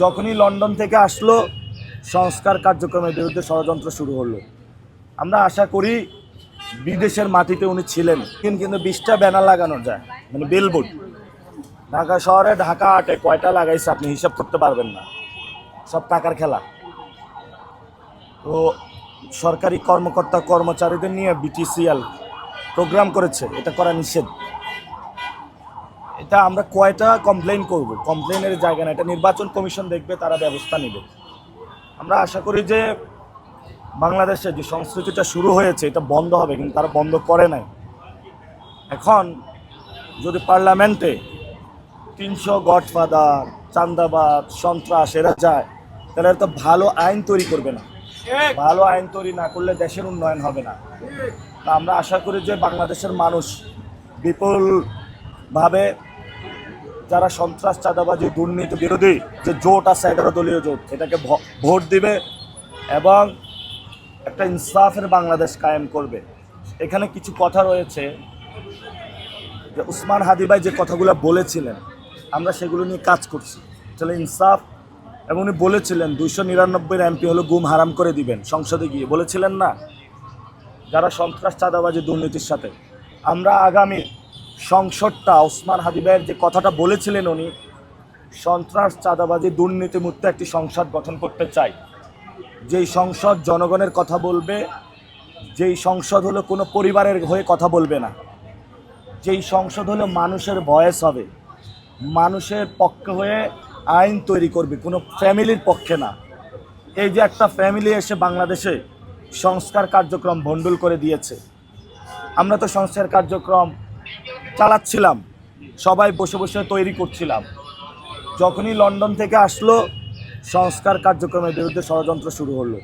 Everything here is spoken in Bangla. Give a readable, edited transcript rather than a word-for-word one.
যখনই লন্ডন থেকে আসলো সংস্কার কার্যক্রমের বিরুদ্ধে ষড়যন্ত্র শুরু হলো। আমরা আশা করি বিদেশের মাটিতে উনি ছিলেন, কিন্তু 20টা ব্যানার লাগানো যায়, মানে বিলবোর্ড। ঢাকা শহরে ঢাকা আটে কয়টা লাগাইছে আপনি হিসাব করতে পারবেন না, সব টাকার খেলা। তো সরকারি কর্মকর্তা কর্মচারীদের নিয়ে বিটিসিএল প্রোগ্রাম করেছে, এটা করা নিষেধ। এটা আমরা কয়টা কমপ্লেন করব, কমপ্লেনের জায়গা না, এটা নির্বাচন কমিশন দেখবে, তারা ব্যবস্থা নেবে। আমরা আশা করি যে বাংলাদেশে যে সংস্কৃতিটা শুরু হয়েছে এটা বন্ধ হবে, কিন্তু তারা বন্ধ করে নাই। এখন যদি পার্লামেন্টে 300 গডফাদার, চান্দাবাদ, সন্ত্রাস এরা যায়, তাহলে তো ভালো আইন তৈরি করবে না। ভালো আইন তৈরি না করলে দেশের উন্নয়ন হবে না। তা আমরা আশা করি যে বাংলাদেশের মানুষ বিপুলভাবে যারা সন্ত্রাস, চাঁদাবাজি, দুর্নীতি বিরোধী যে জোট আছে 11 দলীয় জোট, এটাকে ভোট দিবে এবং একটা ইনসাফের বাংলাদেশ কায়েম করবে। এখানে কিছু কথা রয়েছে যে উসমান হাদি ভাই যে কথাগুলো বলেছিলেন, আমরা সেগুলো নিয়ে কাজ করছি। আসলে ইনসাফ, এবং উনি বলেছিলেন 299 এমপি হলো গুম হারাম করে দিবেন, সংসদে গিয়ে বলেছিলেন না, যারা সন্ত্রাস, চাঁদাবাজি, দুর্নীতির সাথে। আমরা আগামী সংসদটা ওসমান হাদি ভাইয়ের যে কথাটা বলেছিলেন উনি, সন্ত্রাস, চাঁদাবাজি, দুর্নীতিমুক্ত একটি সংসদ গঠন করতে চাই। যেই সংসদ জনগণের কথা বলবে, যেই সংসদ হলো কোনো পরিবারের হয়ে কথা বলবে না, যেই সংসদ হলো মানুষের ভয়েস হবে, মানুষের পক্ষে হয়ে আইন তৈরি করবে, কোনো ফ্যামিলির পক্ষে না। এই যে একটা ফ্যামিলি এসে বাংলাদেশে সংস্কার কার্যক্রম ভণ্ডুল করে দিয়েছে। আমরা তো সংস্কার কার্যক্রম চালাচ্ছিলাম, সবাই বসে বসে তৈরি করছিলাম। যখনই লন্ডন থেকে আসলো সংস্কার কার্যক্রমের বিরুদ্ধে ষড়যন্ত্র শুরু হলো।